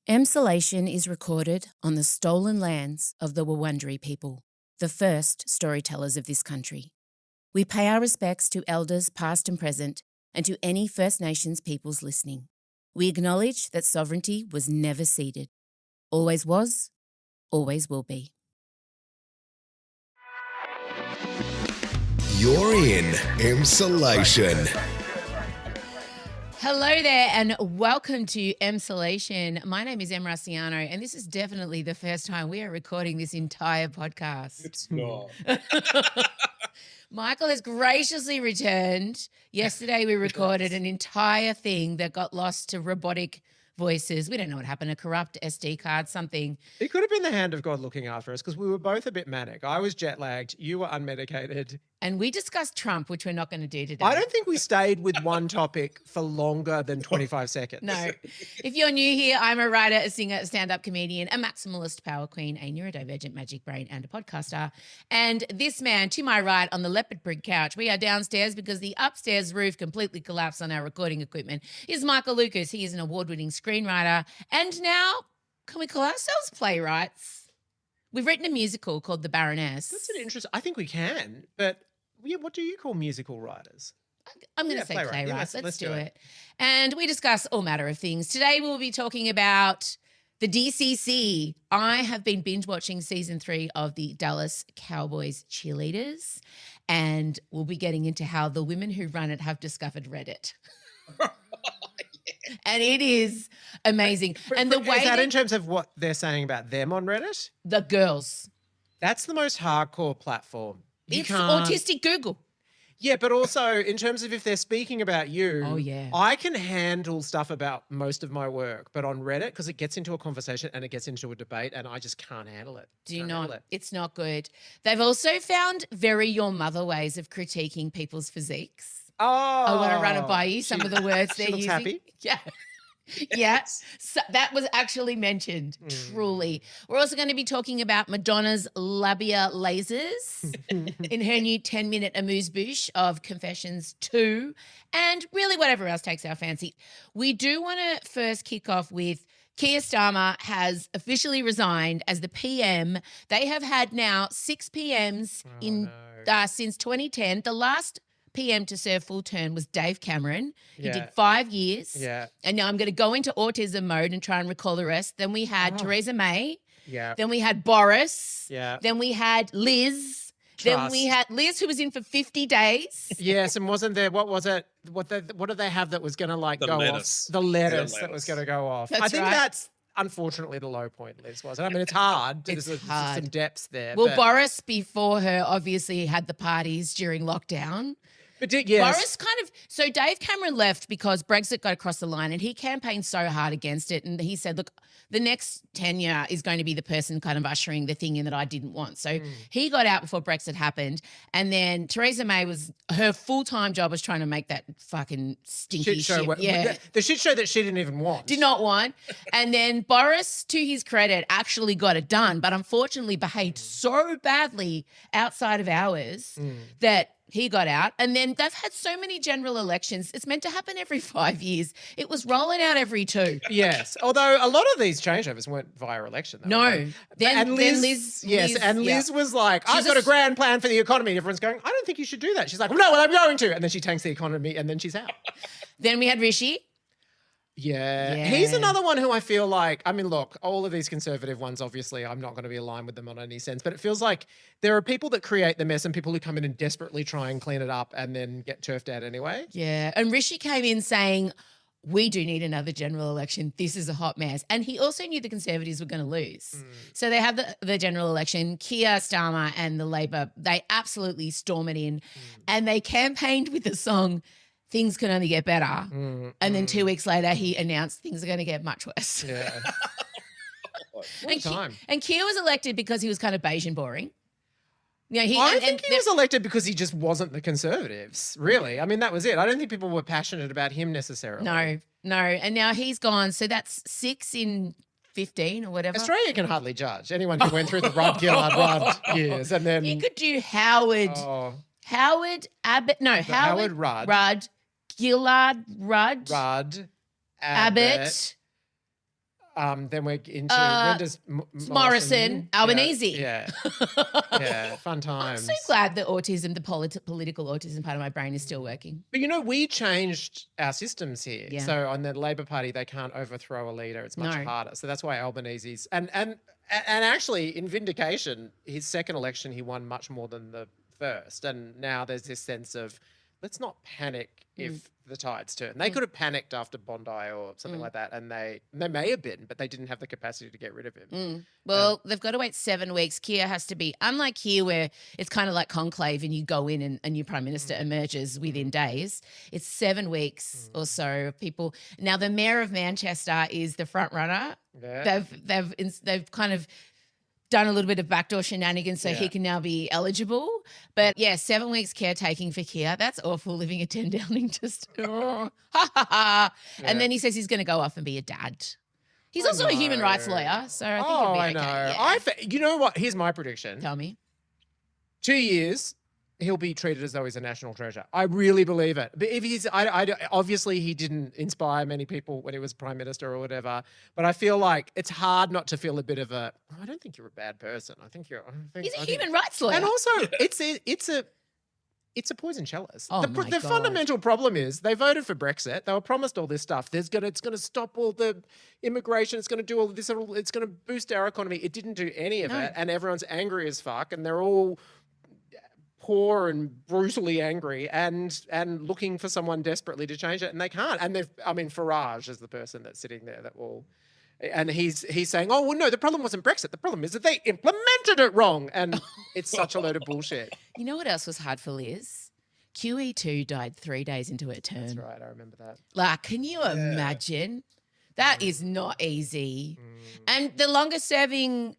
Emsolation is recorded on the stolen lands of the Wurundjeri people, the first storytellers of this country. We pay our respects to elders past and present and to any First Nations peoples listening. We acknowledge that sovereignty was never ceded. Always was, always will be. You're in Emsolation. Hello there and welcome to Emsolation. My name is Em Russiano and this is definitely the first time we are recording this entire podcast. It's not. Michael has graciously returned. Yesterday we recorded an entire thing that got lost to robotic voices. We don't know what happened, a corrupt SD card, something. It could have been the hand of God looking after us because we were both a bit manic. I was jet lagged. You were unmedicated. And we discussed Trump, which we're not going to do today. I don't think we stayed with one topic for longer than 25 seconds. No. If you're new here, I'm a writer, a singer, a stand-up comedian, a maximalist power queen, a neurodivergent magic brain, and a podcaster. And this man to my right on the leopard print couch, we are downstairs because the upstairs roof completely collapsed on our recording equipment, is Michael Lucas. He is an award-winning screenwriter. And now, can we call ourselves playwrights? We've written a musical called The Baroness. That's an interesting. I think we can, but yeah, what do you call musical writers? I'm going to say playwrights. Yeah, let's do it. And we discuss all manner of things. Today we'll be talking about the D.C.C. I have been binge watching season 3 of the Dallas Cowboys Cheerleaders, and we'll be getting into how the women who run it have discovered Reddit. And it is amazing. And the way is that in terms of what they're saying about them on Reddit? the girls, That's the most hardcore platform. You it's can't- autistic Google. Yeah, but also in terms of if they're speaking about you, Oh, yeah. I can handle stuff about most of my work, but on Reddit, because it gets into a conversation and it gets into a debate and I just can't handle it. Can't handle it. It's not good. They've also found very your mother ways of critiquing people's physiques. Oh, I want to run it by you, some of the words she they're looks using. happy. Yeah. Yes. So that was actually mentioned, truly. We're also going to be talking about Madonna's labia lasers in her new 10-minute amuse-bouche of Confessions 2 and really whatever else takes our fancy. We do want to first kick off with Keir Starmer has officially resigned as the PM. They have had now 6 PMs since 2010. The last PM to serve full term was Dave Cameron. He Yeah. did 5 years. Yeah. And now I'm going to go into autism mode and try and recall the rest. Then we had Theresa May. Yeah. Then we had Boris. Yeah. Then we had Liz. Then Trust. we had Liz, who was in for 50 days. Yes, and wasn't there, what was it? What did they have that was going to like The go lettuce. off? The lettuce The that was lettuce. going to go off. That's I think right. that's unfortunately the low point, Liz, wasn't it? I mean, it's hard. It's There's hard. some depths there. Well, but, Boris before her obviously had the parties during lockdown. yes. Boris so Dave Cameron left because Brexit got across the line and he campaigned so hard against it. And he said, look, the next tenure is going to be the person kind of ushering the thing in that I didn't want. So he got out before Brexit happened. And then Theresa May her full-time job was trying to make that fucking stinky shit show. shit. The shit show that she didn't even want. Did not want. And then Boris, to his credit, actually got it done, but unfortunately behaved so badly outside of hours that he got out. And then they've had so many general elections. It's meant to happen every 5 years. It was rolling out every 2. Yes, although a lot of these changeovers weren't via election. Though, No. were they? Then Liz, Liz was like, I've She's got a grand plan for the economy. And everyone's going, I don't think you should do that. She's like, well, no, well, I'm going to. And then she tanks the economy and then she's out. Then we had Rishi. Yeah. Yeah. He's another one who I feel like, I mean, look, all of these conservative ones, obviously, I'm not going to be aligned with them on any sense, but it feels like there are people that create the mess and people who come in and desperately try and clean it up and then get turfed out anyway. Yeah. And Rishi came in saying, we do need another general election. This is a hot mess. And he also knew the Conservatives were going to lose. So they have the general election. Keir Starmer and the Labor, they absolutely storm it in. And they campaigned with the song, Things Can Only Get Better. And then 2 weeks later, he announced things are going to get much worse. Yeah. And, time. and Keir was elected because he was kind of beige and boring. Yeah, I think he was elected because he just wasn't the Conservatives, really. I mean, that was it. I don't think people were passionate about him necessarily. No. And now he's gone. So that's 6 in 15 or whatever. Australia can hardly judge anyone who went through the Rudd, Gillard, Rudd years. And then You could do Howard Abbott. No, Howard Rudd. Gillard Rudd. Rudd, Abbott. Then we're into when does Morrison, Albanese. Yeah. Yeah. Fun I'm times. so glad that autism, the political autism part of my brain is still working. But we changed our systems here. Yeah. So on the Labor Party, they can't overthrow a leader. It's much harder. So that's why Albanese's and actually in vindication, his second election he won much more than the first. And now there's this sense of let's not panic if the tides turn. They could have panicked after Bondi or something like that, and they may have been, but they didn't have the capacity to get rid of him. Well, they've got to wait 7 weeks. Keir has to be, unlike here where it's kind of like conclave and you go in and a new prime minister emerges within days. It's 7 weeks or so of people. Now, the mayor of Manchester is the front runner. Yeah. They've kind of done a little bit of backdoor shenanigans so he can now be eligible. But 7 weeks caretaking for Keir. That's awful, living at 10 Downing just ha ha ha. And then he says he's going to go off and be a dad. He's also a human rights lawyer, so I think he'll be okay. I know. You know what? Here's my prediction. Tell me. 2 years, he'll be treated as though he's a national treasure. I really believe it. But if he's, obviously he didn't inspire many people when he was prime minister or whatever. But I feel like it's hard not to feel a bit of a. I don't think you're a bad person. He's a human rights lawyer, and also it's a poison challenge. Oh the fundamental problem is they voted for Brexit. They were promised all this stuff. It's going to stop all the immigration. It's going to do all this. It's going to boost our economy. It didn't do any of it, and everyone's angry as fuck, and they're all poor and brutally angry and looking for someone desperately to change it, and they can't. And Farage is the person that's sitting there that will, and he's saying, oh well, no, the problem wasn't Brexit. The problem is that they implemented it wrong, and it's such a load of bullshit. You know what else was hard for Liz? QE2 died 3 days into her term. That's right, I remember that. Like, can you imagine? That is not easy. And the longest serving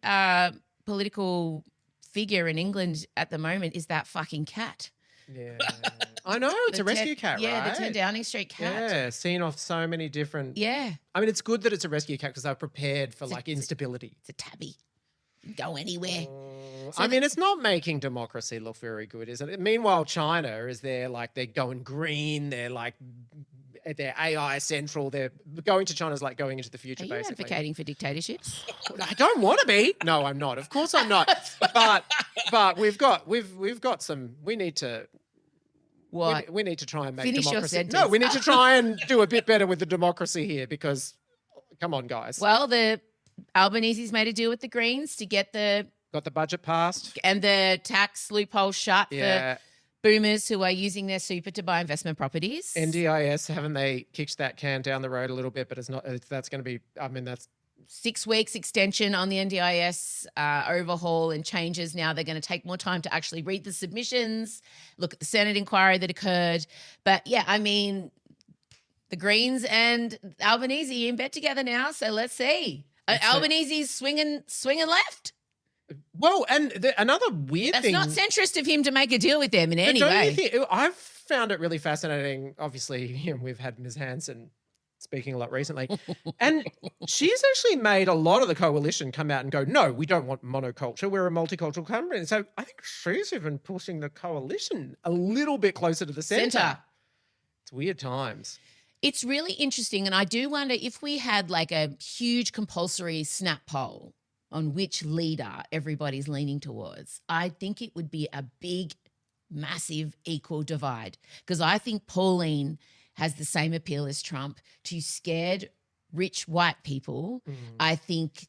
political figure in England at the moment is that fucking cat. Yeah. I know, it's a rescue cat, right? Yeah, the 10 Downing Street cat. Yeah, seen off so many different... Yeah. I mean, it's good that it's a rescue cat because they're prepared for instability. It's a tabby. You can go anywhere. It's not making democracy look very good, is it? Meanwhile, China is there, like, they're going green, they're AI central. They're going to China's like going into the future, basically. Are you advocating for dictatorships? I don't want to be. No, I'm not. Of course I'm not. But we've got some. We need to. What? We need to try and make Finish democracy. your sentence. No, we need to try and do a bit better with the democracy here because, come on, guys. Well, the Albanese's made a deal with the Greens to get got the budget passed and the tax loophole shut for boomers who are using their super to buy investment properties. NDIS, haven't they kicked that can down the road a little bit? But it's not. That's going to be. That's 6 weeks extension on the NDIS overhaul and changes. Now they're going to take more time to actually read the submissions, look at the Senate inquiry that occurred. But the Greens and Albanese in bed together now. So let's see. Albanese's swinging left. Well, and another weird thing. That's not centrist of him to make a deal with them in any way. I've found it really fascinating. Obviously, we've had Ms. Hanson speaking a lot recently. And she's actually made a lot of the coalition come out and go, no, we don't want monoculture. We're a multicultural country. And so I think she's even pushing the coalition a little bit closer to the centre. It's weird times. It's really interesting. And I do wonder if we had like a huge compulsory snap poll on which leader everybody's leaning towards, I think it would be a big, massive equal divide. Because I think Pauline has the same appeal as Trump to scared, rich white people. I think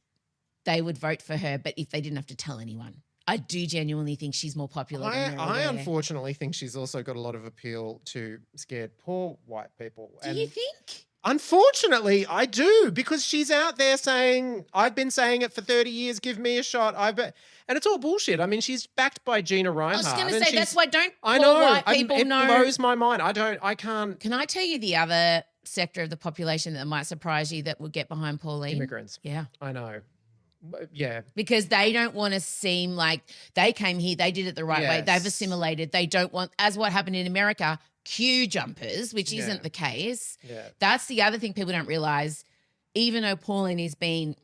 they would vote for her, but if they didn't have to tell anyone. I do genuinely think she's more popular than her. I unfortunately think she's also got a lot of appeal to scared poor white people. Do you think? Unfortunately, I do, because she's out there saying, I've been saying it for 30 years, give me a shot. And it's all bullshit. I mean, she's backed by Gina Reinhardt. I was going to say, that's why I know. white people know. It blows my mind. I can't. Can I tell you the other sector of the population that might surprise you that would get behind Pauline? Immigrants. Yeah. I know. Yeah. Because they don't want to seem like they came here, they did it the right way, they've assimilated. They don't want, as what happened in America, queue jumpers, which isn't the case. Yeah. That's the other thing people don't realise. Even though Pauline has been,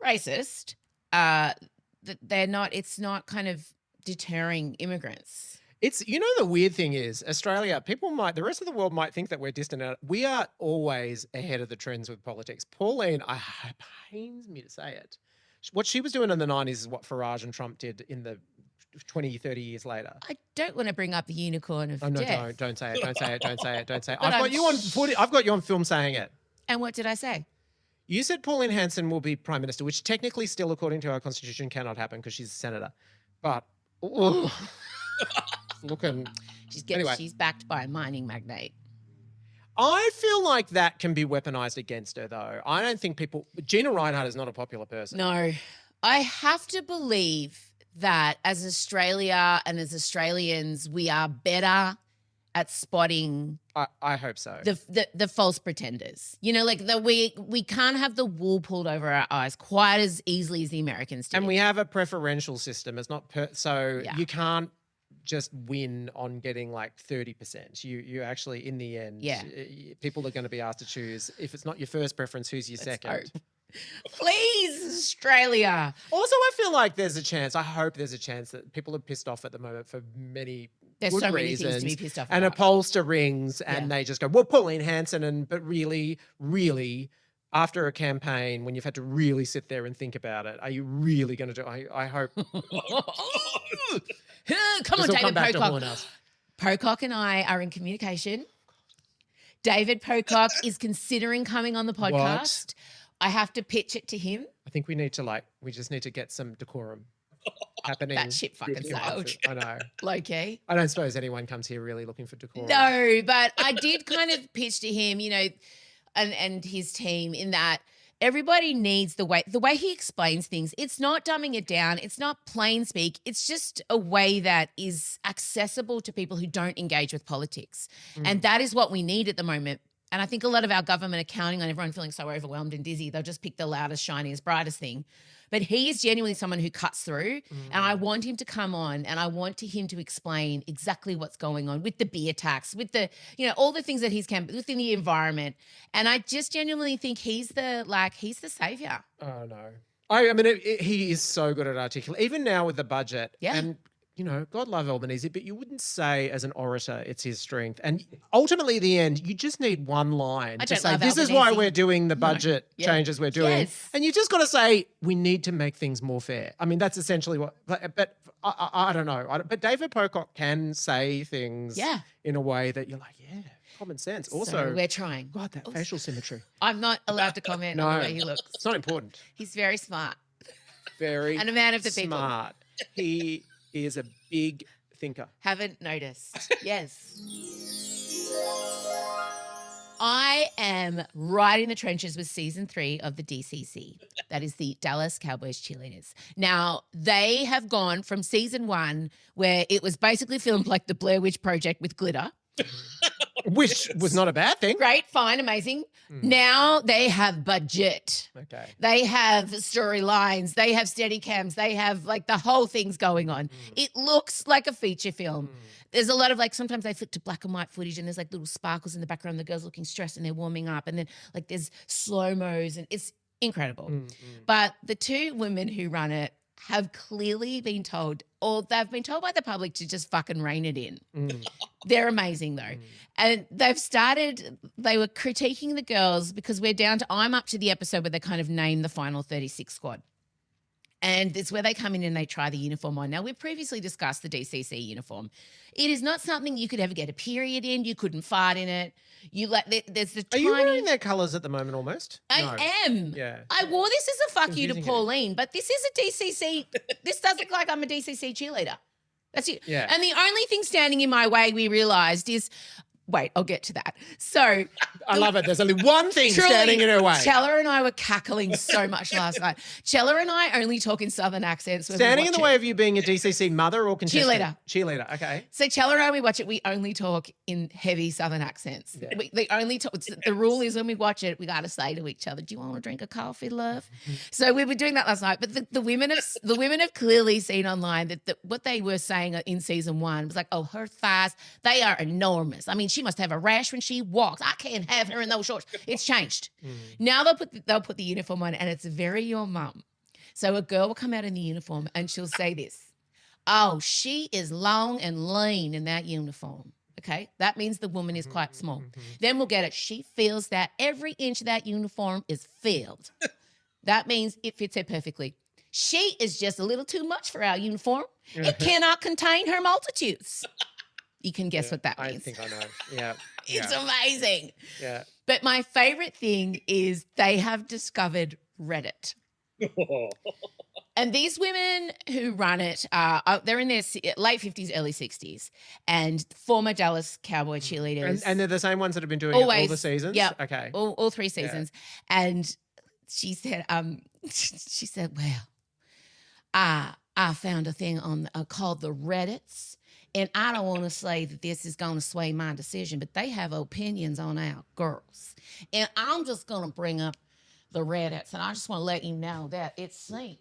racist, it's not kind of deterring immigrants. It's, the weird thing is Australia, the rest of the world might think that we're distant. We are always ahead of the trends with politics. Pauline, it pains me to say it. What she was doing in the 90s is what Farage and Trump did in the 20, 30 years later. I don't want to bring up the unicorn of death. Don't say it. Don't say it. Don't say it. Don't say it. But I've got you on film saying it. And what did I say? You said Pauline Hanson will be Prime Minister, which technically still, according to our Constitution, cannot happen because she's a senator. But looking, she's backed by a mining magnate. I feel like that can be weaponized against her, though. I don't think Gina Reinhardt is not a popular person. No, I have to believe that as Australia and as Australians, we are better at spotting. I hope so. The false pretenders. We can't have the wool pulled over our eyes quite as easily as the Americans do. And we have a preferential system. It's not you can't just win on getting like 30%. You actually, in the end, people are going to be asked to choose. If it's not your first preference, who's your second? Hope. Please, Australia. Also, I feel like there's a chance. I hope there's a chance that people are pissed off at the moment for many There's good so many reasons. things to be pissed off and about. a pollster rings and they just go, well, Pauline Hanson, but really, after a campaign, when you've had to really sit there and think about it, are you really going to do it? I hope. Come on, David Pocock. Pocock and I are in communication. David Pocock is considering coming on the podcast. What? I have to pitch it to him. I think we just need to get some decorum happening. That shit fucking sailed. I know. Low key. I don't suppose anyone comes here really looking for decorum. No, but I did kind of pitch to him, and his team in that everybody needs the way he explains things. It's not dumbing it down. It's not plain speak. It's just a way that is accessible to people who don't engage with politics. And that is what we need at the moment. And I think a lot of our government are counting on everyone feeling so overwhelmed and dizzy. They'll just pick the loudest, shiniest, brightest thing. But he is genuinely someone who cuts through. And I want him to come on and I want him to explain exactly what's going on with the beer tax, with the, all the things that within the environment. And I just genuinely think he's the savior. Oh, no. I mean, he is so good at articulating, even now with the budget. Yeah. And God love Albanese, but you wouldn't say as an orator it's his strength. And ultimately, at the end, you just need one line to say, this is why we're doing the budget changes we're doing. Yes. And you just got to say, we need to make things more fair. I mean, that's essentially what, but I don't know. But David Pocock can say things in a way that you're like, common sense. Also, we're trying. God, that facial symmetry. I'm not allowed to comment on the way he looks. It's not important. He's very smart. Very and a man of the people. Smart. He is a big thinker. Haven't noticed. Yes. I am right in the trenches with season 3 of the D.C.C. That is the Dallas Cowboys Cheerleaders. Now, they have gone from season 1, where it was basically filmed like the Blair Witch Project with glitter. Which was not a bad thing. Great, fine, amazing. Now they have budget. Okay. They have storylines. They have steady cams. They have the whole thing's going on. It looks like a feature film. There's a lot of sometimes they flip to black and white footage and there's little sparkles in the background. The girls looking stressed and they're warming up. And then there's slow-mos and it's incredible. But the 2 women who run it have clearly been told, or they've been told by the public to just fucking rein it in. They're amazing though. And they were critiquing the girls because I'm up to the episode where they kind of name the final 36 squad. And it's where they come in and they try the uniform on. Now, we've previously discussed the D.C.C. uniform. It is not something you could ever get a period in. You couldn't fart in it. There's the Are you wearing their colours at the moment almost? I am. Yeah. I wore this as a fuck you to Pauline, but this is a D.C.C. This does look like I'm a D.C.C. cheerleader. That's it. Yeah. And the only thing standing in my way, we realised, is wait, I'll get to that. So I love it. There's only one thing standing in her way. Chella and I were cackling so much last night. Chella and I only talk in Southern accents. Standing in the way of you being a D.C.C. mother or contestant? Cheerleader. Okay. So Chella and I, we watch it, we only talk in heavy Southern accents. Yeah. They only talk. The rule is when we watch it, we got to say to each other, "Do you want to drink a coffee, love?" So we were doing that last night. But the women have clearly seen online that what they were saying in season 1 was oh, her thighs, they are enormous. I mean, she must have a rash when she walks. I can't have her in those shorts. It's changed. Now they'll put the uniform on and it's very your mum. So a girl will come out in the uniform and she'll say this: Oh, she is long and lean in that uniform. Okay, that means the woman is quite small. Then we'll get it. She feels that every inch of that uniform is filled. That means it fits her perfectly. She is just a little too much for our uniform. It cannot contain her multitudes. You can guess what that means. I think I know. Yeah. It's amazing. Yeah. But my favorite thing is they have discovered Reddit. And these women who run it, they're in their late 50s, early 60s, and former Dallas Cowboy cheerleaders. And they're the same ones that have been doing it all the seasons? Yeah. Okay. All 3 seasons. Yeah. And she said, well, I found a thing on called the Reddits, and I don't want to say that this is going to sway my decision, but they have opinions on our girls. And I'm just going to bring up the Reddits, and I just want to let you know that it seems,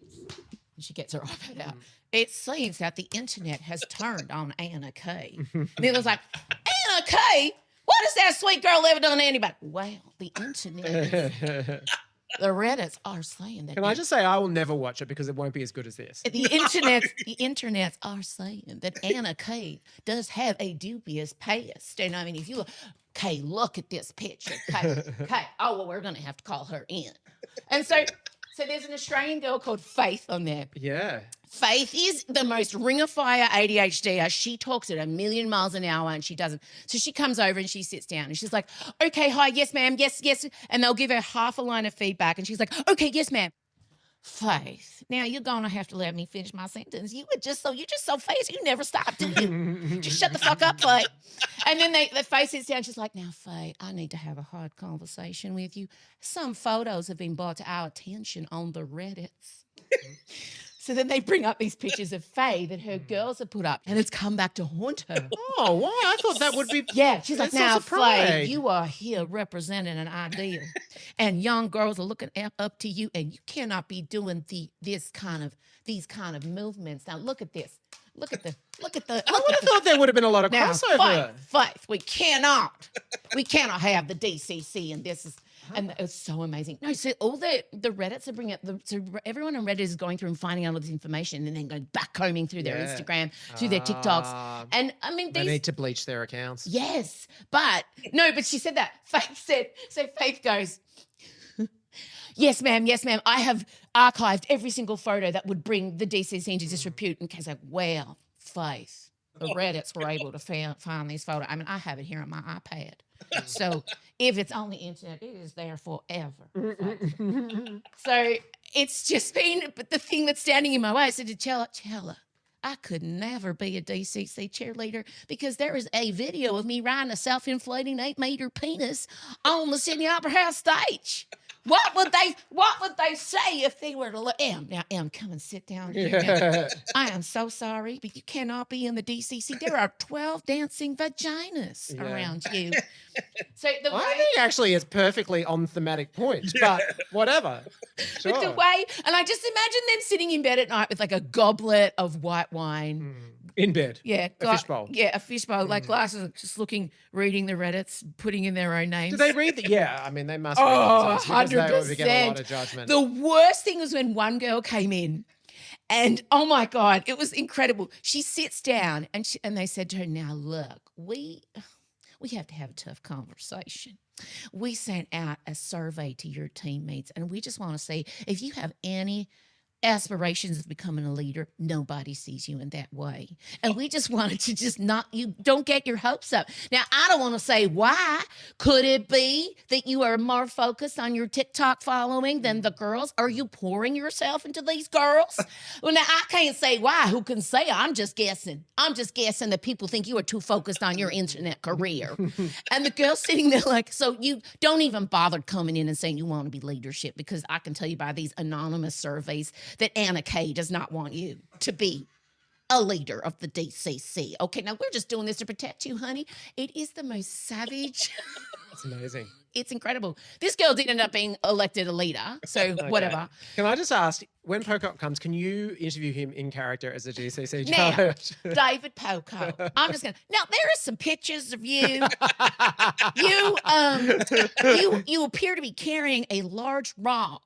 she gets her iPad out, it seems that the internet has turned on Anna Kay. And it was like, Anna Kay? What has that sweet girl ever done to anybody? Well, the internet the Reddits are saying that. Can I just say I will never watch it because it won't be as good as this. The internets are saying that Anna Kay does have a dubious past. And I mean, if you look, Kay, look at this picture. Kay, oh, well, we're going to have to call her in. And so there's an Australian girl called Faith on there. Yeah. Faith is the most ring of fire ADHDer. She talks at 1,000,000 miles an hour and she doesn't. So she comes over and she sits down and she's like, okay, hi, yes, ma'am, yes. And they'll give her half a line of feedback and she's like, okay, yes, ma'am. Faith, now you're going to have to let me finish my sentence. You're just so fast. You never stop, do you? Just shut the fuck up, Faith. And then the Faith sits down. She's like, now, Faith, I need to have a hard conversation with you. Some photos have been brought to our attention on the Reddits. So then they bring up these pictures of Faye that her girls have put up, and it's come back to haunt her. Oh, why? I thought that would be... Yeah, she's like, now, so Faye, you are here representing an ideal, and young girls are looking up to you, and you cannot be doing these kind of movements. Now, look at this. Look at the. I would have thought there would have been a lot of crossover. Faith, we cannot have the D.C.C. and this is, and it's so amazing. No, so all the Reddits are bringing it, so everyone on Reddit is going through and finding out all this information and then going back combing through their Instagram, through their TikToks. And I mean, they need to bleach their accounts. Yes, but she said that. Faith goes, yes, ma'am. I have archived every single photo that would bring the D.C.C. into disrepute. And Kay's like, well, Faith, the Reddits were able to find these photos. I mean, I have it here on my iPad. So if it's on the internet, it is there forever. So it's just been, but the thing that's standing in my way, I said to Chiarella, I could never be a D.C.C. cheerleader because there is a video of me riding a self-inflating 8-meter penis on the Sydney Opera House stage. What would they say if they were to look? Em, come and sit down here. Yeah. I am so sorry, but you cannot be in the D.C.C. There are 12 dancing vaginas around you. So I think actually it's perfectly on thematic point, but whatever. Sure. But the way, and I just imagine them sitting in bed at night with like a goblet of white wine. In bed. Yeah. A fishbowl. Yeah, a fishbowl, like glasses, just reading the Reddits, putting in their own names. Do they read Yeah, I mean, they must read them. 100%. They would get a lot of judgment. The worst thing was when one girl came in and, oh my God, it was incredible. She sits down and they said to her, now look, we have to have a tough conversation. We sent out a survey to your teammates and we just want to say if you have any aspirations of becoming a leader, nobody sees you in that way. And we just wanted to you don't get your hopes up. Now, I don't want to say why. Could it be that you are more focused on your TikTok following than the girls? Are you pouring yourself into these girls? Well, now, I can't say why. Who can say? I'm just guessing. I'm just guessing that people think you are too focused on your internet career. And the girl's sitting there like, so you don't even bother coming in and saying you want to be leadership because I can tell you by these anonymous surveys that Anna Kay does not want you to be a leader of the D.C.C. Okay, now we're just doing this to protect you, honey. It is the most savage. It's amazing. It's incredible. This girl did end up being elected a leader, so whatever. Can I just ask, when Pocock comes, can you interview him in character as a D.C.C. Now, judge? David Pocock. I'm just going to... Now, there are some pictures of you. You appear to be carrying a large rock.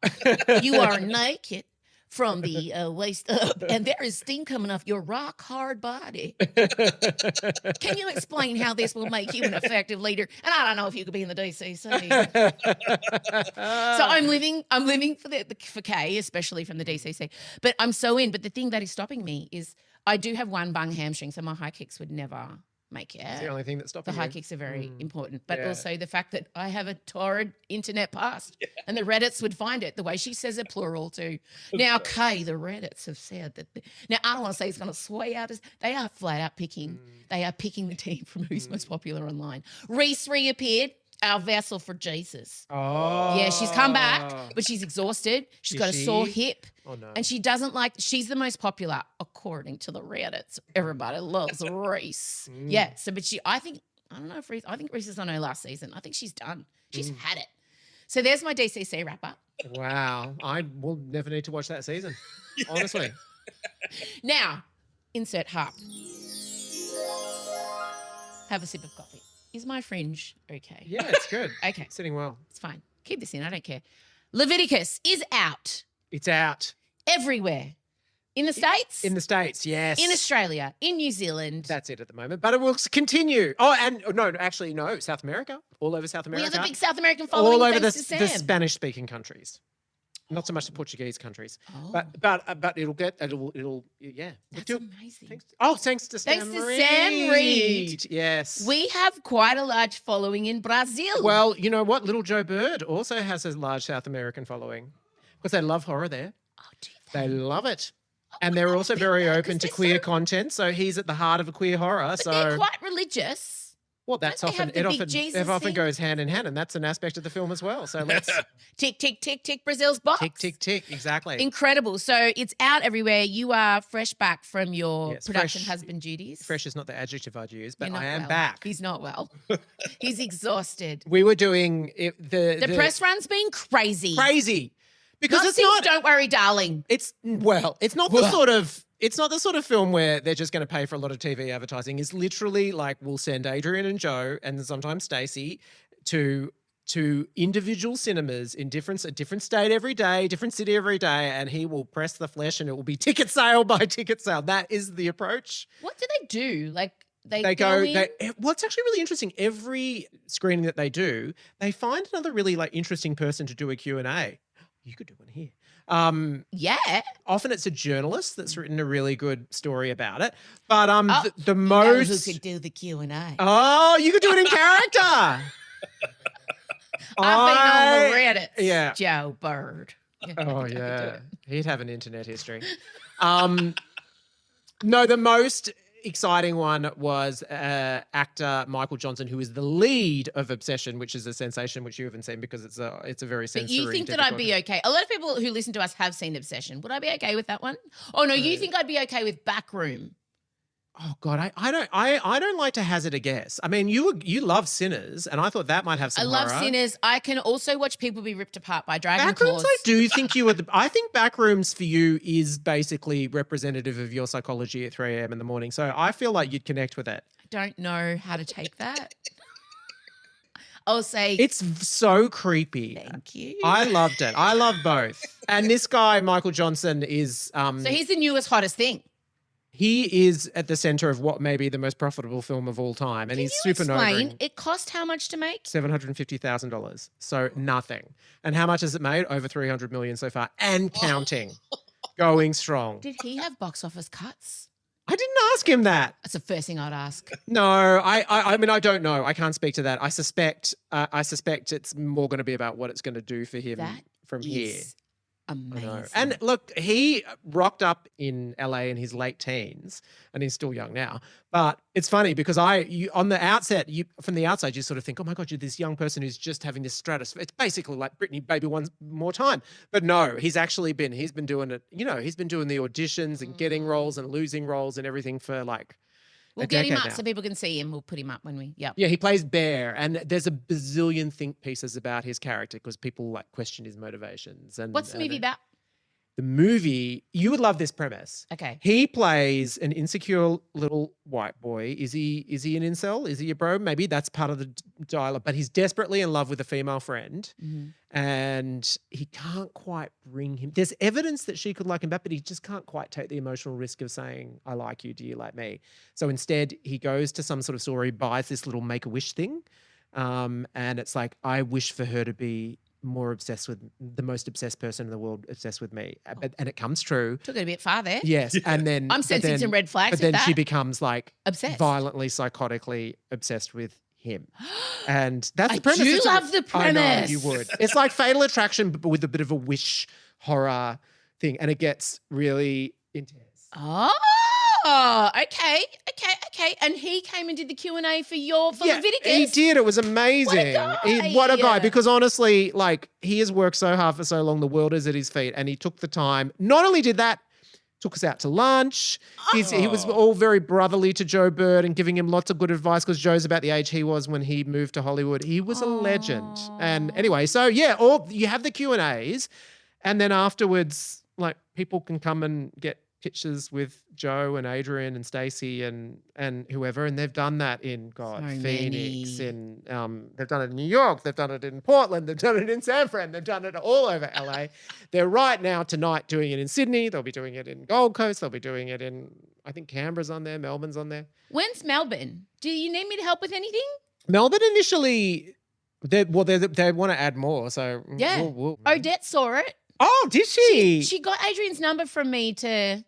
You are naked. from the waist up, and there is steam coming off your rock hard body. Can you explain how this will make you an effective leader? And I don't know if you could be in the D.C.C. So I'm living for Kay, especially from the D.C.C. But I'm so in. But the thing that is stopping me is I do have one bung hamstring, so my high kicks would never make it. It's the only thing that's stopping The high you. kicks are very important, but Yeah. also the fact that I have a torrid internet past and the Reddits would find it the way she says it plural too. Now, Kay, the Reddits have said that. Now, I don't want to say it's going to sway out. They are flat out picking. They are picking the team from who's most popular online. Reese reappeared. Our vessel for Jesus. Oh. Yeah, she's come back, but she's exhausted. She's got a sore hip. Oh, no. And she doesn't she's the most popular, according to the Reddits. Everybody loves Reese. Yeah. So, but I think Reese is on her last season. I think she's done. She's had it. So there's my DCC wrap up. Wow. I will never need to watch that season. Honestly. Now, insert harp. Have a sip of coffee. Is my fringe okay? Yeah, it's good. Okay. Sitting well. It's fine. Keep this in. I don't care. Leviticus is out It's out. everywhere. In the States? In the States, yes. In Australia, in New Zealand. That's it at the moment. But it will continue. Oh, and no, South America. All over South We America. have a big South American following. all over thanks to Sam. the Spanish-speaking countries. Not so much the Portuguese countries. Oh. But it'll yeah. That's amazing. Thanks to Sam Thanks to Sam Reid. Yes. We have quite a large following in Brazil. Well, you know what? Little Joe Bird also has a large South American following because they love horror there. oh, do They love it. And they're also very that, open 'cause to they're queer so- content. So he's at the heart of a queer horror. But so they're quite religious. well, that's Don't they often have the it big often Jesus it often thing? goes hand in hand, and that's an aspect of the film as well. So let's Tick, tick, tick, tick, Brazil's box. tick, tick, tick. Exactly. Incredible. So it's out everywhere. You are fresh back from your Yes, production fresh- husband duties. Fresh is not the adjective I'd use, but You're not I am well. back. He's not well. He's exhausted. We were doing The press run's been crazy. crazy because Not it's since not. Don't Worry, Darling. It's not the sort of. It's not the sort of film where they're just going to pay for a lot of TV advertising. It's literally like we'll send Adrian and Joe and sometimes Stacey to individual cinemas in a different state every day, different city every day, and he will press the flesh and it will be ticket sale by ticket sale. That is the approach. What do they do? Like They go. in? What's actually really interesting? Every screening that they do, they find another really interesting person to do a Q&A. You could do one here. Yeah. Often it's a journalist that's written a really good story about it. But the You know most who could do the Q&A? Oh, you could do it in character. I've been on the Reddit. yeah. Joe Bird. Yeah, I Oh think I could do yeah. it. He'd have an internet history. No, the most exciting one was actor Michael Johnston, who is the lead of Obsession, which is a sensation which you haven't seen because it's a very But sensory. you think that I'd be difficult- okay? A lot of people who listen to us have seen Obsession. Would I be okay with that one? Oh no, you think I'd be okay with Backroom? Oh God, I don't like to hazard a guess. I mean, you love Sinners, and I thought that might have some I love horror. Sinners. I can also watch people be ripped apart by dragon Backrooms, claws. I do think you are. I think Backrooms for you is basically representative of your psychology at 3 a.m. in the morning. So I feel like you'd connect with it. I don't know how to take that. I'll say It's so creepy. thank you. I loved it. I love both. And this guy, Michael Johnston, is So he's the newest, hottest thing. he is at the center of what may be the most profitable film of all time, and Can he's you super explain? novering. It cost how much to make? $750,000. So nothing. And how much has it made? Over 300 million so far, and counting. Going strong. Did he have box office cuts? I didn't ask him that. That's the first thing I'd ask. No, I mean, I don't know. I can't speak to that. I suspect it's more going to be about what it's going to do for him That from here. is I know. amazing. And look, he rocked up in LA in his late teens, and he's still young now. But it's funny because from the outside, you sort of think, oh my God, you're this young person who's just having this stratus. It's basically like Britney, baby, one more time. But no, he's been doing it. You know, he's been doing the auditions and getting roles and losing roles and everything for like we'll a get him decade up now. so people can see him. We'll put him up when we, yep. Yeah, he plays Bear, and there's a bazillion think pieces about his character because people like question his motivations. And What's the movie about? the movie, you would love this premise. Okay. He plays an insecure little white boy. Is he an incel? Is he a bro? Maybe that's part of the dialogue. But he's desperately in love with a female friend, and he can't quite bring him. There's evidence that she could like him back, but he just can't quite take the emotional risk of saying, "I like you. Do you like me?" So instead, he goes to some sort of store. He buys this little Make-A-Wish thing, and it's like, I wish for her to be more obsessed with the most obsessed person in the world, obsessed with me, and it comes true. Took it a bit far there. Yes, and then I'm sensing some red flags. But then with she that. becomes like Obsessed. violently, psychotically obsessed with him, and that's I the premise. do It's love the I know premise. you would. It's like Fatal Attraction, but with a bit of a wish horror thing, and it gets really intense. Oh, okay. And he came and did the Q&A for Leviticus. He did. It was amazing. What a guy. Because honestly, like, he has worked so hard for so long. The world is at his feet, and he took the time. Not only did that, took us out to lunch. He was all very brotherly to Joe Bird and giving him lots of good advice because Joe's about the age he was when he moved to Hollywood. He was a legend. And anyway, so yeah, you have the Q&As, and then afterwards, like, people can come and get pictures with Joe and Adrian and Stacey and whoever, and they've done that in Phoenix, in they've done it in New York, they've done it in Portland, they've done it in San Fran, they've done it all over LA. They're right now tonight doing it in Sydney, they'll be doing it in Gold Coast, they'll be doing it in, I think Canberra's on there, Melbourne's on there. When's Melbourne? Do you need me to help with anything? Melbourne initially, they want to add more, so Yeah. Odette saw it. Oh, did she? She got Adrian's number from me to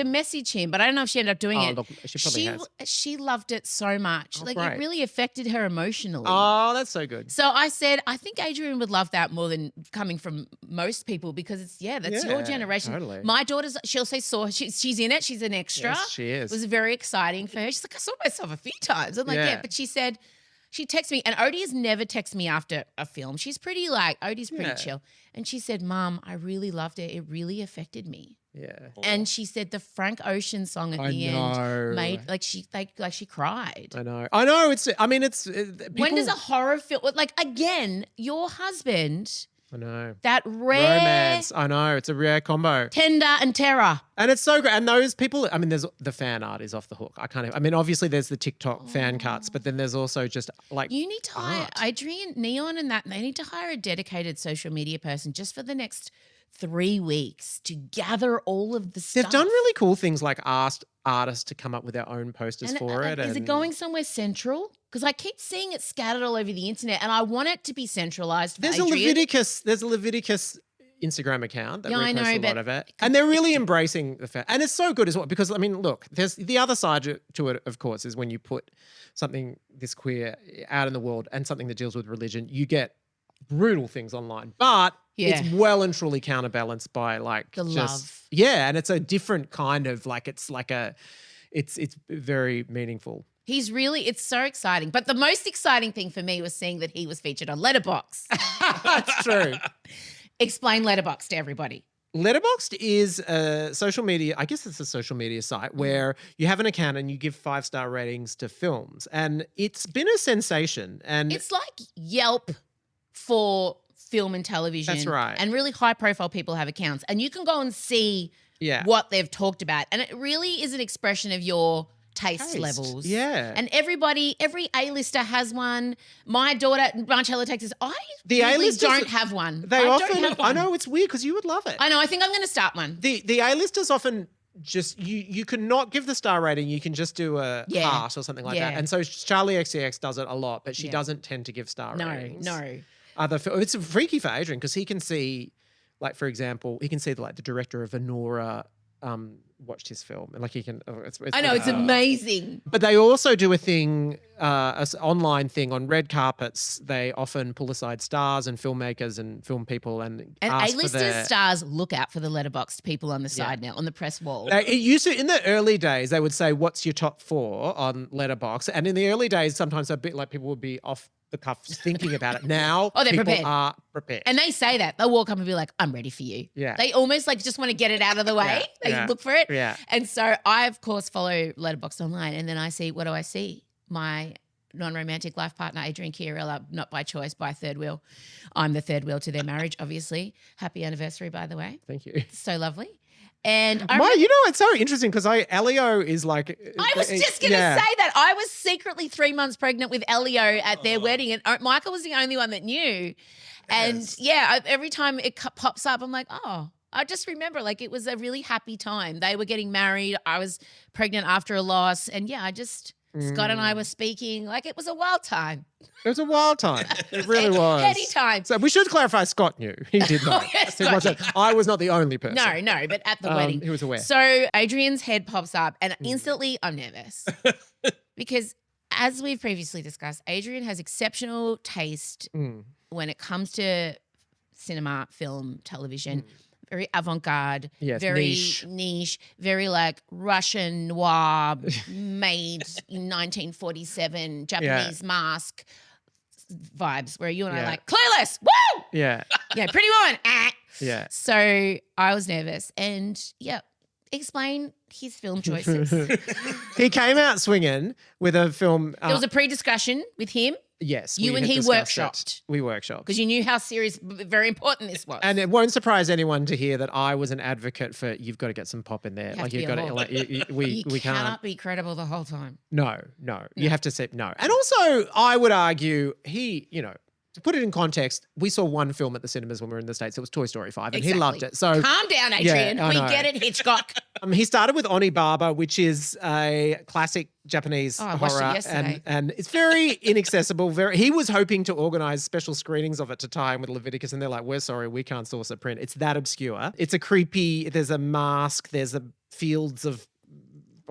message him, but I don't know if she ended up doing it. Look, she probably has. She loved it so much. Like, great. it really affected her emotionally. Oh, that's so good. So I said, I think Adrian would love that more than coming from most people because it's, that's your generation. Totally. My daughter's, she'll say, she's in it. She's an extra. Yes, she is. It was very exciting for her. She's like, I saw myself a few times. I'm like, Yeah. but she said, she texted me, and Odie has never texted me after a film. She's pretty Odie's pretty chill. And she said, Mom, I really loved it. It really affected me. Yeah. And she said the Frank Ocean song at the end made she cried. I know. When does a horror film, like, again, your husband, I know. that rare romance. I know. It's a rare combo. tender and terror. And it's so great. And those people, there's the fan art is off the hook. Obviously there's the TikTok fan cuts, but then there's also just like You need to hire art. Adrian, Neon and that. They need to hire a dedicated social media person just for the next 3 weeks to gather all of the stuff. They've done really cool things like asked artists to come up with their own posters for it. Is it going somewhere central? Because I keep seeing it scattered all over the internet, and I want it to be centralized. For There's Adrian. a Leviticus Instagram account that I know, reposts a lot but of it. And they're really embracing the fact. And it's so good as well because, look, there's the other side to it, of course, is when you put something this queer out in the world and something that deals with religion, you get brutal things online. But it's well and truly counterbalanced by like the love. Yeah, and it's a different kind of it's very meaningful. It's so exciting. But the most exciting thing for me was seeing that he was featured on Letterboxd. That's true. Explain Letterboxd to everybody. Letterboxd is a social media, I guess it's a social media site where you have an account and you give 5-star ratings to films. And it's been a sensation. And it's like Yelp for film and television. That's right. And really high profile people have accounts. And you can go and see what they've talked about. And it really is an expression of your taste levels. Yeah. And every A-lister has one. My daughter, Marcella, texts, I The really A-listers don't have one. They I often, don't have one. I know, it's weird because you would love it. I know. I think I'm going to start one. The A-listers often just, you can not give the star rating. You can just do a heart or something like that. And so Charlie XCX does it a lot, but she doesn't tend to give star ratings. No. It's freaky for Adrian because he can see, like, for example, he can see the director of Anora watched his film and he can. I know, it's amazing. But they also do a thing, an online thing on red carpets. They often pull aside stars and filmmakers and film people and ask A-listers stars look out for the Letterboxd people on the side now on the press wall. It used to, in the early days, they would say, "What's your top 4 on Letterboxd?" And in the early days, sometimes a bit like people would be off the cuff thinking about it. Now, they're people prepared. are prepared. And they say that. They'll walk up and be like, I'm ready for you. Yeah. They almost just want to get it out of the way. They look for it. Yeah. And so I, of course, follow Letterboxd online and then I see, what do I see? My non-romantic life partner, Adrian Chiarella, not by choice, by third wheel. I'm the third wheel to their marriage, obviously. Happy anniversary, by the way. Thank you. So lovely. And I You remember- know, it's so interesting because Elio is like. I was just going to say that. I was secretly 3 months pregnant with Elio at their wedding, and Michael was the only one that knew. And every time it pops up, I'm like, oh, I just remember like it was a really happy time. They were getting married. I was pregnant after a loss. And Scott and I were speaking. Like it was a wild time. It was a wild time. It really was. Heady time. So we should clarify Scott knew. He did not. I was not the only person. No, but at the wedding. He was aware. So Adrian's head pops up and instantly I'm nervous because as we've previously discussed, Adrian has exceptional taste when it comes to cinema, film, television. Very avant-garde, very niche, very like Russian noir made in 1947 Japanese mask vibes where you and I are like, Clueless, woo! Yeah. Pretty Woman, Yeah. So I was nervous and explain his film choices. He came out swinging with a film. There was a pre-discussion with him. Yes. You and he workshopped. We workshopped. Because you knew how serious, very important this was. And it won't surprise anyone to hear that I was an advocate for you've got to get some pop in there. You We cannot can't be credible the whole time. No. You have to say no. And also I would argue to put it in context, we saw one film at the cinemas when we were in the States. It was Toy Story 5 and he loved it. So calm down, Adrian. I we know. get it, Hitchcock. He started with Onibaba, which is a classic Japanese I watched it horror, yesterday. and it's very inaccessible. He was hoping to organise special screenings of it to tie in with Leviticus, and they're like, "We're sorry, we can't source a print. It's that obscure. It's a creepy. There's a mask. There's a fields of,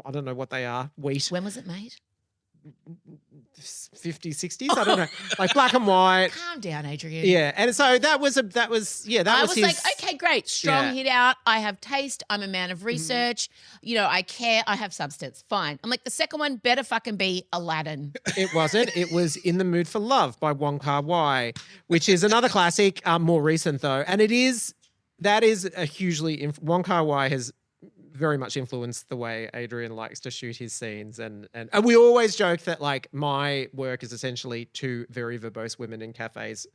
I don't know what they are. Wheat. When was it made? 50s, 60s. I don't know, like black and white. Calm down, Adrian. Yeah, and so that was I was was his, like, okay, great. Strong hit out. I have taste. I'm a man of research. I care. I have substance. Fine. I'm like, the second one better fucking be Aladdin. It wasn't. It was In the Mood for Love by Wong Kar-wai, which is another classic, more recent though. And that is a hugely, Wong Kar-wai has very much influenced the way Adrian likes to shoot his scenes. And we always joke that like my work is essentially two very verbose women in cafes.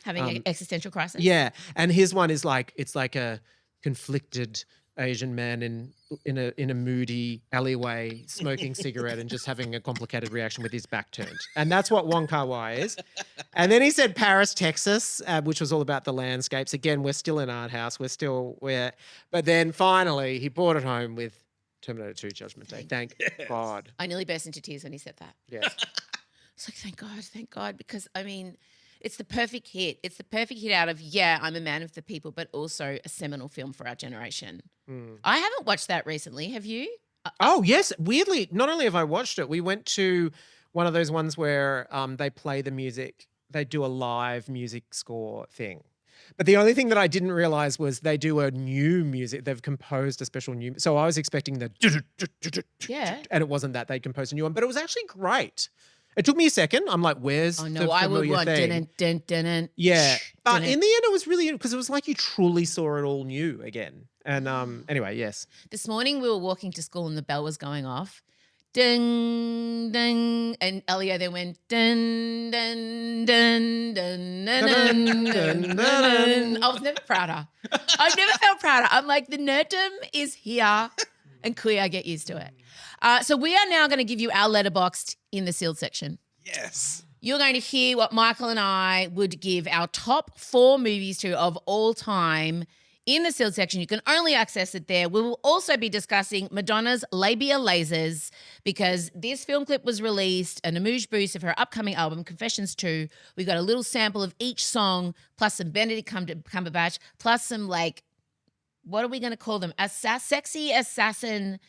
Having an existential crisis. Yeah. And his one is like, it's like a conflicted Asian man in a moody alleyway smoking cigarette and just having a complicated reaction with his back turned. And that's what Wong Kar-wai is. And then he said Paris, Texas, which was all about the landscapes. Again, we're still in art house. But then finally he brought it home with Terminator 2 Judgment Day. Thank God. I nearly burst into tears when he said that. Yes. It's like, thank God, because I mean, it's the perfect hit. It's the perfect hit out of, I'm a man of the people, but also a seminal film for our generation. I haven't watched that recently. Have you? Oh, yes. Weirdly, not only have I watched it, we went to one of those ones where they play the music. They do a live music score thing. But the only thing that I didn't realize was they do a new music. They've composed a special new. So I was expecting the. Yeah. And it wasn't that. They composed a new one, but it was actually great. It took me a second. I'm like, where's the familiar I would want thing? Dun. Yeah. But in the end, it was really, because it was like you truly saw it all new again. And anyway, yes. This morning we were walking to school and the bell was going off. Ding, ding. And Elio then went dun, dun, dun, dun, dun, dun, dun, dun. I was never prouder. I've never felt prouder. I'm like, the nerddom is here and queer, get used to it. So we are now going to give you our letterboxed in the sealed section. Yes. You're going to hear what Michael and I would give our top 4 movies to of all time in the sealed section. You can only access it there. We will also be discussing Madonna's Labia Lasers because this film clip was released, an homage boost of her upcoming album, Confessions 2. We got a little sample of each song, plus some Benedict Cumberbatch, plus some like, what are we going to call them? Sexy assassin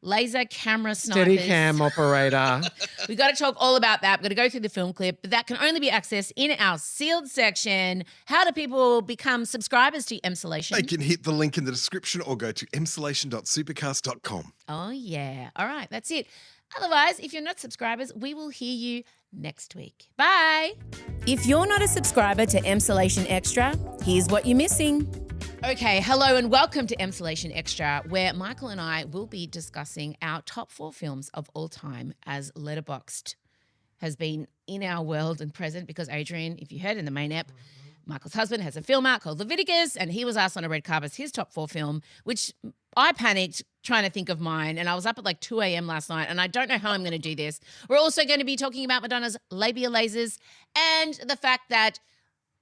laser camera snipers. Steady cam operator. We got to talk all about that. We're going to go through the film clip, but that can only be accessed in our sealed section. How do people become subscribers to Emsolation? They can hit the link in the description or go to emsolation.supercast.com. Oh, yeah. All right, that's it. Otherwise, if you're not subscribers, we will hear you next week. Bye. If you're not a subscriber to Emsolation Extra, here's what you're missing. Okay, hello and welcome to Emsolation Extra, where Michael and I will be discussing our top 4 films of all time as letterboxed. has been in our world and present because Adrian, if you heard in the main ep, Michael's husband has a film out called Leviticus, and he was asked on a red carpet his top 4 film, which I panicked trying to think of mine, and I was up at like 2 a.m. last night, and I don't know how I'm going to do this. We're also going to be talking about Madonna's labia lasers and the fact that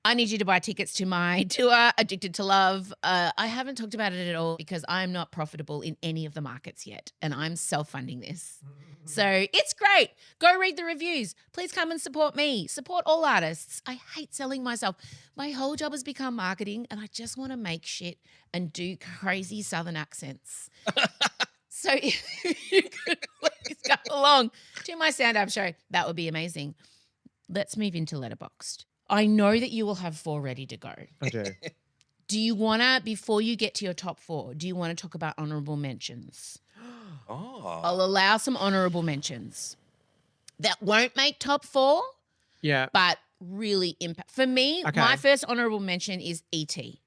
I need you to buy tickets to my tour, Addicted to Love. I haven't talked about it at all because I'm not profitable in any of the markets yet, and I'm self-funding this. So it's great. Go read the reviews. Please come and support me. Support all artists. I hate selling myself. My whole job has become marketing, and I just want to make shit and do crazy Southern accents. So if you could please come along to my stand-up show, that would be amazing. Let's move into Letterboxd. I know that you will have 4 ready to go. I do. Do you want to, before you get to your top 4, do you want to talk about honourable mentions? Oh. I'll allow some honourable mentions that won't make top 4, Yeah. but really impact. For me, Okay. my first honourable mention is E.T.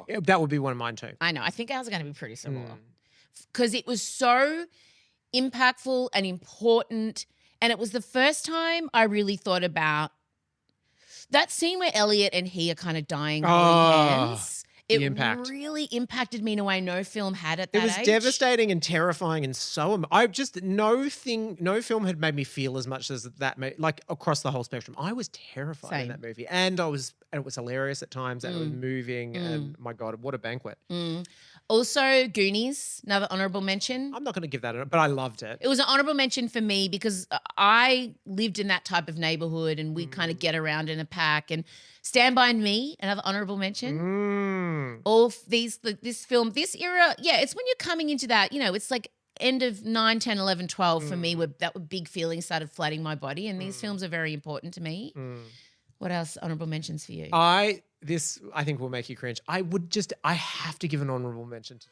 Yeah, that would be one of mine too. I know. I think ours are going to be pretty similar because it was so impactful and important, and it was the first time I really thought about that scene where Elliot and he are kind of dying holding hands. It impact. really impacted me in a way no film had at that It was age. devastating and terrifying and so no film had made me feel as much as that like across the whole spectrum. I was terrified in Same. that movie, and it was hilarious at times, and it was moving, and my God, what a banquet! Also, Goonies, another honourable mention. I'm not going to give that, but I loved it. It was an honourable mention for me because I lived in that type of neighbourhood, and we kind of get around in a pack. And Stand By Me, another honourable mention. All this film, this era, yeah, it's when you're coming into that, it's like end of 9, 10, 11, 12 for me, where that big feeling started flooding my body, and these films are very important to me. What else honourable mentions for you? I think will make you cringe. I have to give an honourable mention to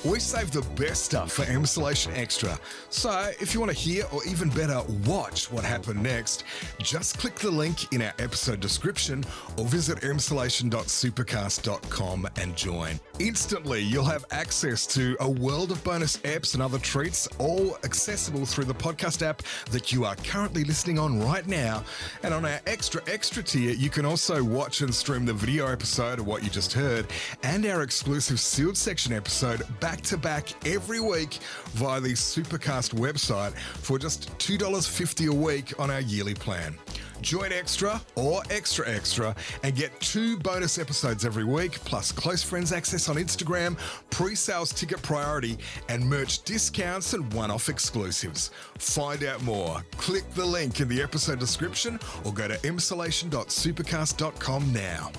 We save the best stuff for Emsolation Extra. So if you want to hear or even better watch what happened next, just click the link in our episode description or visit emsolation.supercast.com and join. Instantly, you'll have access to a world of bonus apps and other treats, all accessible through the podcast app that you are currently listening on right now. And on our extra tier, you can also watch and stream the video episode of what you just heard and our exclusive sealed section episode back to back every week via the Supercast website for just $2.50 a week on our yearly plan. Join Extra or Extra and get 2 bonus episodes every week, plus close friends access on Instagram, pre-sales ticket priority, and merch discounts and one-off exclusives. Find out more. Click the link in the episode description or go to emsolation.supercast.com now.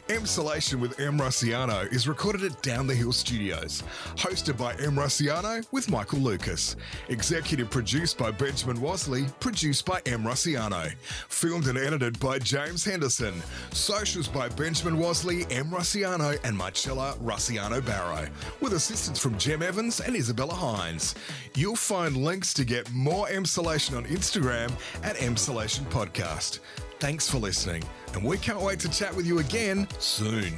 Emsolation with M. Rossiano is recorded at Down the Hill Studios. Hosted by M. Rossiano with Michael Lucas. Executive produced by Benjamin Wasley. Produced by M. Rossiano. Filmed and edited by James Henderson. Socials by Benjamin Wasley, M. Rossiano, and Marcella Rossiano Barrow. With assistance from Jem Evans and Isabella Hines. You'll find links to get more Emsolation on Instagram at Emsolation Podcast. Thanks for listening, and we can't wait to chat with you again soon.